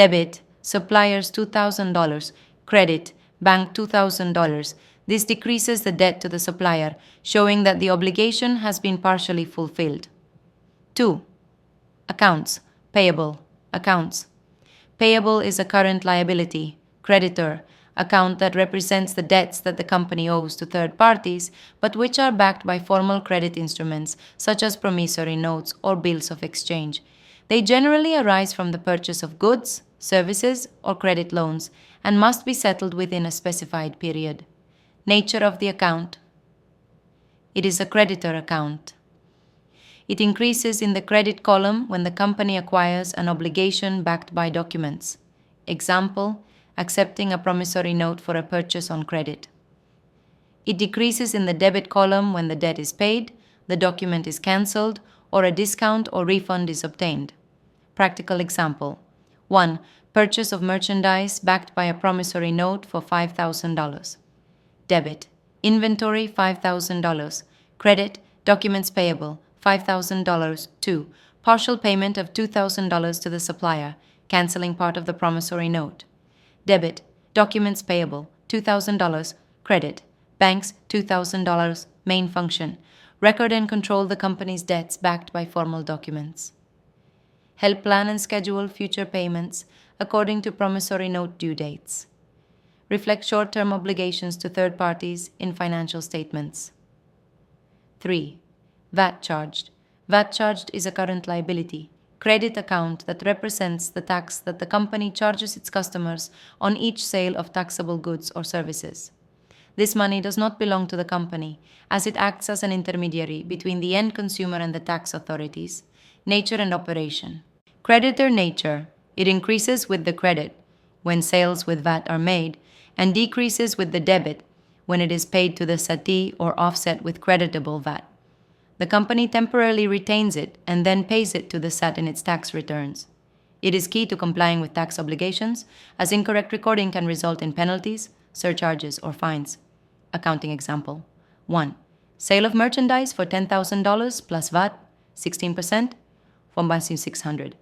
Debit, suppliers $2,000. Credit, bank $2,000. This decreases the debt to the supplier, showing that the obligation has been partially fulfilled. 2. Accounts, payable, accounts. Payable is a current liability, creditor, account that represents the debts that the company owes to third parties, but which are backed by formal credit instruments such as promissory notes or bills of exchange. They generally arise from the purchase of goods, services, or credit loans and must be settled within a specified period. Nature of the account. It is a creditor account. It increases in the credit column when the company acquires an obligation backed by documents. Example, accepting a promissory note for a purchase on credit. It decreases in the debit column when the debt is paid, the document is cancelled, or a discount or refund is obtained. Practical example. 1. Purchase of merchandise backed by a promissory note for $5,000. Debit. Inventory $5,000. Credit. Documents payable $5,000. 2. Partial payment of $2,000 to the supplier, cancelling part of the promissory note. Debit. Documents payable $2,000. Credit. Banks $2,000. Main function. Record and control the company's debts backed by formal documents. Help plan and schedule future payments according to promissory note due dates. Reflect short-term obligations to third parties in financial statements. 3. VAT charged. VAT charged is a current liability, credit account that represents the tax that the company charges its customers on each sale of taxable goods or services. This money does not belong to the company, as it acts as an intermediary between the end consumer and the tax authorities. Nature and operation. Creditor nature. It increases with the credit, when sales with VAT are made, and decreases with the debit, when it is paid to the SAT or offset with creditable VAT. The company temporarily retains it and then pays it to the SAT in its tax returns. It is key to complying with tax obligations, as incorrect recording can result in penalties, surcharges, or fines. Accounting example. 1. Sale of merchandise for $10,000 plus VAT, 16%, $1,600.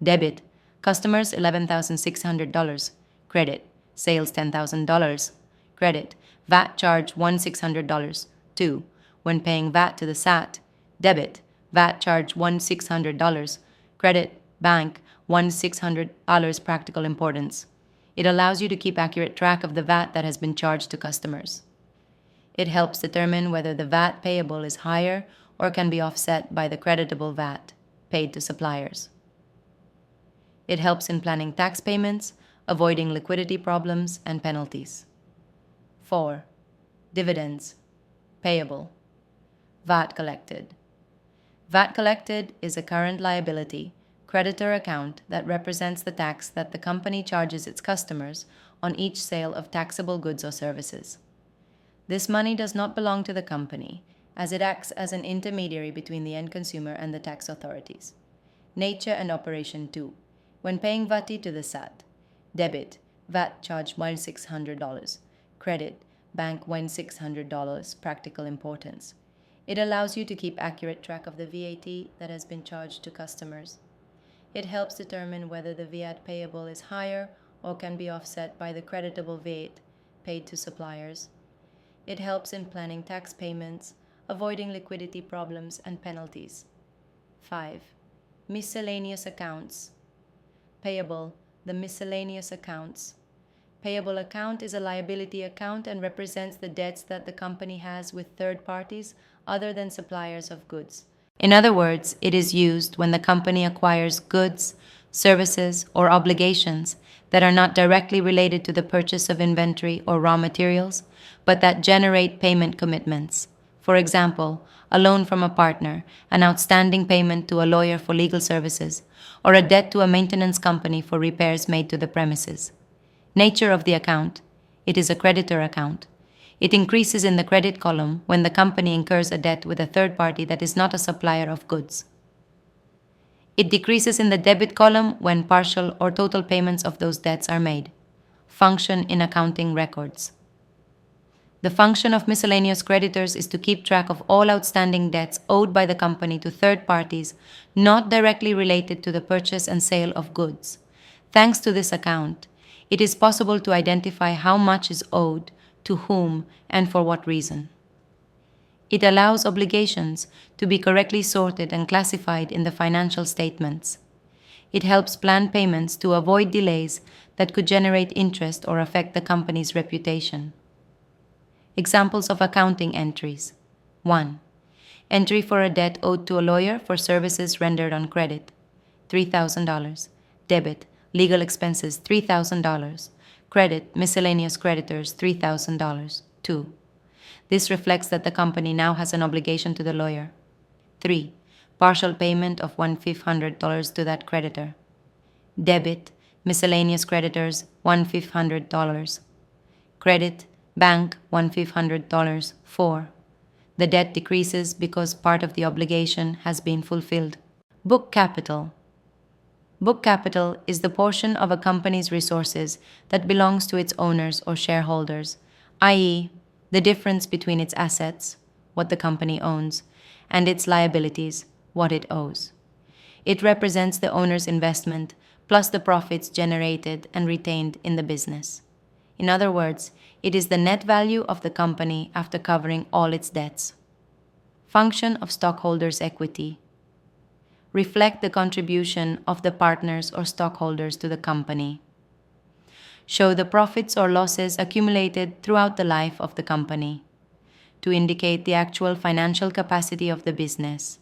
Debit. Customers $11,600. Credit. Sales $10,000. Credit. VAT charge $1,600. 2. When paying VAT to the SAT. Debit. VAT charge $1,600. Credit. Bank $1,600. Practical importance. It allows you to keep accurate track of the VAT that has been charged to customers. It helps determine whether the VAT payable is higher or can be offset by the creditable VAT paid to suppliers. It helps in planning tax payments, avoiding liquidity problems and penalties. 4. Dividends. Payable. VAT collected. VAT collected is a current liability, creditor account that represents the tax that the company charges its customers on each sale of taxable goods or services. This money does not belong to the company, as it acts as an intermediary between the end consumer and the tax authorities. Nature and operation 2. When paying VAT to the SAT. Debit. VAT charge $1,600. Credit. Bank $1,600. Practical importance. It allows you to keep accurate track of the VAT that has been charged to customers. It helps determine whether the VAT payable is higher or can be offset by the creditable VAT paid to suppliers. It helps in planning tax payments, avoiding liquidity problems and penalties. 5. Miscellaneous accounts. Payable. The miscellaneous accounts. Payable account is a liability account and represents the debts that the company has with third parties other than suppliers of goods. In other words, it is used when the company acquires goods, services, or obligations that are not directly related to the purchase of inventory or raw materials, but that generate payment commitments. For example, a loan from a partner, an outstanding payment to a lawyer for legal services, or a debt to a maintenance company for repairs made to the premises. Nature of the account. It is a creditor account. It increases in the credit column when the company incurs a debt with a third party that is not a supplier of goods. It decreases in the debit column when partial or total payments of those debts are made. Function in accounting records. The function of miscellaneous creditors is to keep track of all outstanding debts owed by the company to third parties not directly related to the purchase and sale of goods. Thanks to this account, it is possible to identify how much is owed, to whom, and for what reason. It allows obligations to be correctly sorted and classified in the financial statements. It helps plan payments to avoid delays that could generate interest or affect the company's reputation. Examples of accounting entries: 1. Entry for a debt owed to a lawyer for services rendered on credit, $3,000. Debit, legal expenses, $3,000. Credit, miscellaneous creditors, $3,000. 2. This reflects that the company now has an obligation to the lawyer. 3. Partial payment of $1,500 to that creditor. Debit, miscellaneous creditors, $1,500. Credit, bank, $1,500. 4. The debt decreases because part of the obligation has been fulfilled. Book capital. Book capital is the portion of a company's resources that belongs to its owners or shareholders, i.e., the difference between its assets, what the company owns, and its liabilities, what it owes. It represents the owner's investment plus the profits generated and retained in the business. In other words, it is the net value of the company after covering all its debts. Function of stockholders' equity. Reflect the contribution of the partners or stockholders to the company. Show the profits or losses accumulated throughout the life of the company, to indicate the actual financial capacity of the business,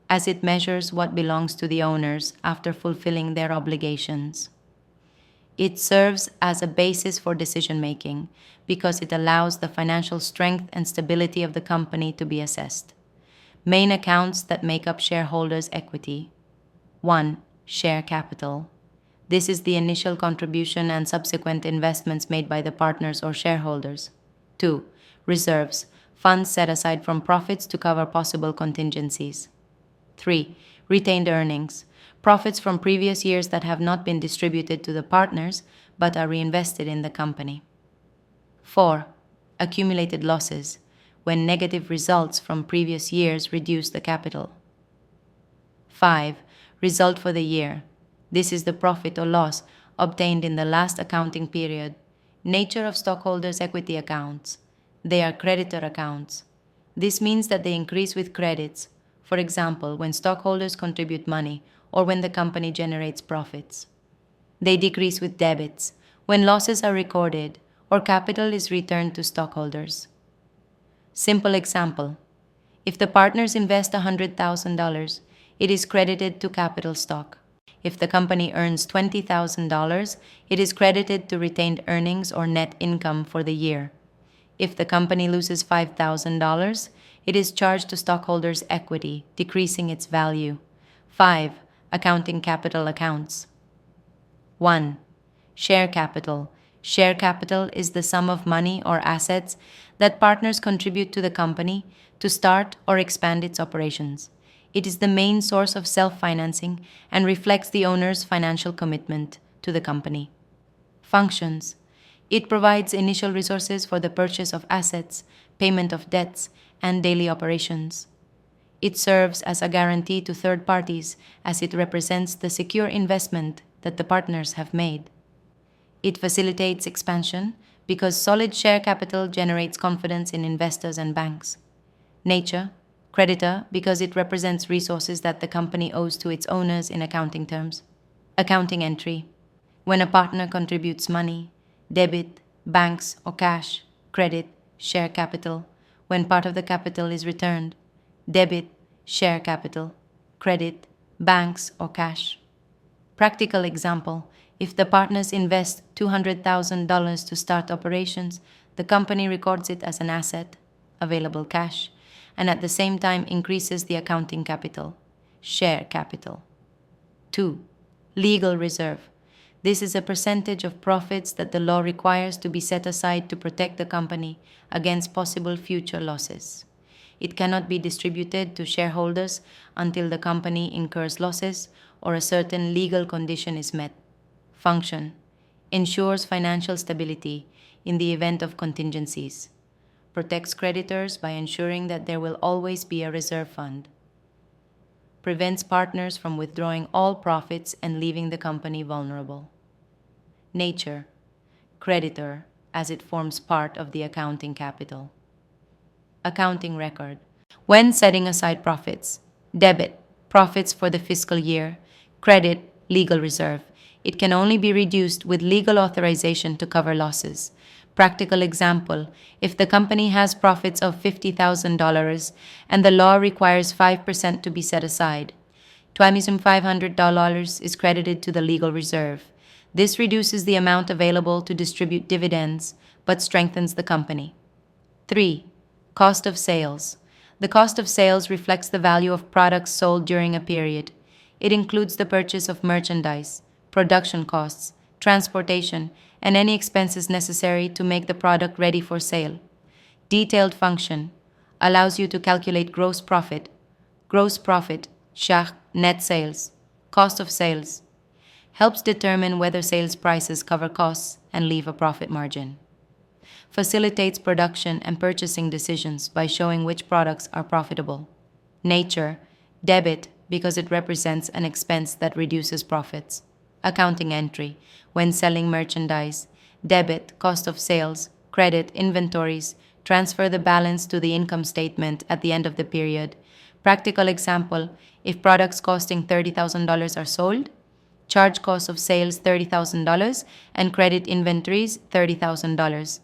as it measures what belongs to the owners after fulfilling their obligations. It serves as a basis for decision-making because it allows the financial strength and stability of the company to be assessed. Main accounts that make up shareholders' equity. 1. Share capital. This is the initial contribution and subsequent investments made by the partners or shareholders. 2. Reserves. Funds set aside from profits to cover possible contingencies. 3. Retained earnings. Profits from previous years that have not been distributed to the partners but are reinvested in the company. 4. Accumulated losses, when negative results from previous years reduce the capital. 5. Result for the year. This is the profit or loss obtained in the last accounting period. Nature of stockholders' equity accounts. They are creditor accounts. This means that they increase with credits, for example, when stockholders contribute money or when the company generates profits. They decrease with debits, when losses are recorded or capital is returned to stockholders. Simple example. If the partners invest $100,000, it is credited to capital stock. If the company earns $20,000, it is credited to retained earnings or net income for the year. If the company loses $5,000, it is charged to stockholders' equity, decreasing its value. 5. Accounting capital accounts. 1. Share capital. Share capital is the sum of money or assets that partners contribute to the company to start or expand its operations. It is the main source of self-financing and reflects the owner's financial commitment to the company. Functions. It provides initial resources for the purchase of assets, payment of debts, and daily operations. It serves as a guarantee to third parties as it represents the secure investment that the partners have made. It facilitates expansion because solid share capital generates confidence in investors and banks. Nature, creditor, because it represents resources that the company owes to its owners in accounting terms. Accounting entry. When a partner contributes money, debit, banks or cash, credit, share capital. When part of the capital is returned, debit, share capital, credit, banks or cash. Practical example. If the partners invest $200,000 to start operations, the company records it as an asset, available cash, and at the same time increases the accounting capital, share capital. 2. Legal reserve. This is a percentage of profits that the law requires to be set aside to protect the company against possible future losses. It cannot be distributed to shareholders until the company incurs losses or a certain legal condition is met. Function. Ensures financial stability in the event of contingencies. Protects creditors by ensuring that there will always be a reserve fund. Prevents partners from withdrawing all profits and leaving the company vulnerable. Nature, creditor, as it forms part of the accounting capital. Accounting record. When setting aside profits, debit, profits for the fiscal year, credit, legal reserve. It can only be reduced with legal authorization to cover losses. Practical example, if the company has profits of $50,000 and the law requires 5% to be set aside, $2,500 is credited to the legal reserve. This reduces the amount available to distribute dividends, but strengthens the company. 3. Cost of sales. The cost of sales reflects the value of products sold during a period. It includes the purchase of merchandise, production costs, transportation, and any expenses necessary to make the product ready for sale. Detailed function allows you to calculate gross profit, shach, net sales, cost of sales, helps determine whether sales prices cover costs and leave a profit margin. Facilitates production and purchasing decisions by showing which products are profitable. Nature, debit, because it represents an expense that reduces profits. Accounting entry, when selling merchandise, debit, cost of sales, credit, inventories, transfer the balance to the income statement at the end of the period. Practical example, if products costing $30,000 are sold, charge cost of sales $30,000 and credit inventories $30,000.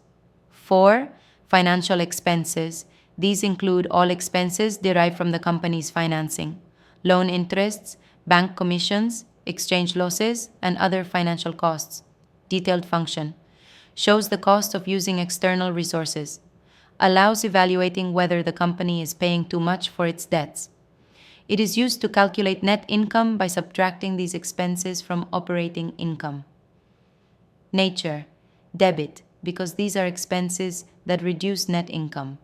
4. Financial expenses. These include all expenses derived from the company's financing, loan interests, bank commissions, exchange losses, and other financial costs. Detailed function. Shows the cost of using external resources. Allows evaluating whether the company is paying too much for its debts. It is used to calculate net income by subtracting these expenses from operating income. Nature, debit, because these are expenses that reduce net income.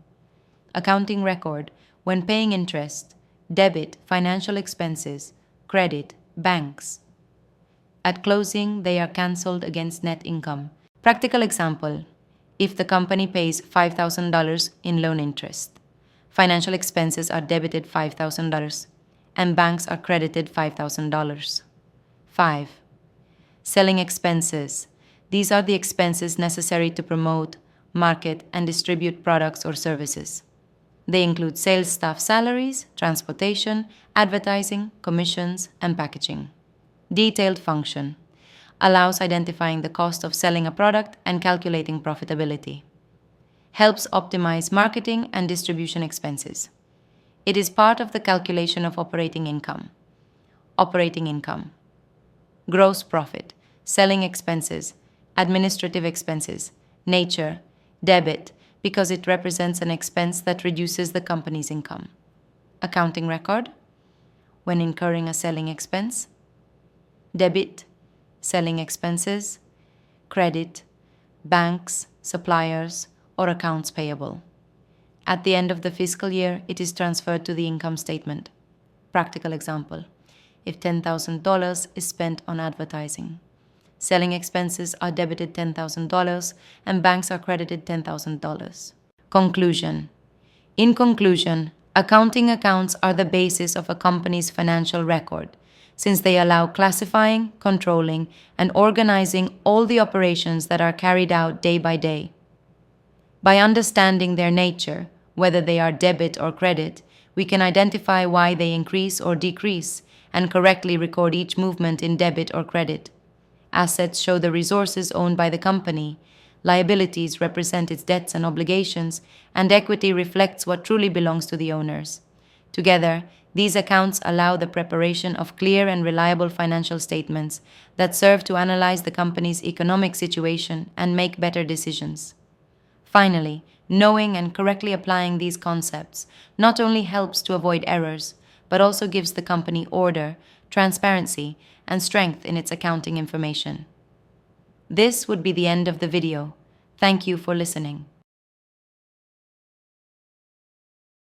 Accounting record, when paying interest, debit, financial expenses, credit, banks. At closing, they are cancelled against net income. Practical example, if the company pays $5,000 in loan interest, financial expenses are debited $5,000 and banks are credited $5,000. 5. Selling expenses. These are the expenses necessary to promote, market, and distribute products or services. They include sales staff salaries, transportation, advertising, commissions, and packaging. Detailed function allows identifying the cost of selling a product and calculating profitability. Helps optimize marketing and distribution expenses. It is part of the calculation of operating income. Operating income. Gross profit, selling expenses, administrative expenses. Nature, debit, because it represents an expense that reduces the company's income. Accounting record, when incurring a selling expense. Debit, selling expenses. Credit, banks, suppliers, or accounts payable. At the end of the fiscal year, it is transferred to the income statement. Practical example, if $10,000 is spent on advertising, selling expenses are debited $10,000 and banks are credited $10,000. Conclusion. In conclusion, accounting accounts are the basis of a company's financial record, since they allow classifying, controlling, and organizing all the operations that are carried out day by day. By understanding their nature, whether they are debit or credit, we can identify why they increase or decrease and correctly record each movement in debit or credit. Assets show the resources owned by the company, liabilities represent its debts and obligations, and equity reflects what truly belongs to the owners. Together, these accounts allow the preparation of clear and reliable financial statements that serve to analyze the company's economic situation and make better decisions. Finally, knowing and correctly applying these concepts not only helps to avoid errors, but also gives the company order, transparency, and strength in its accounting information. This would be the end of the video. Thank you for listening.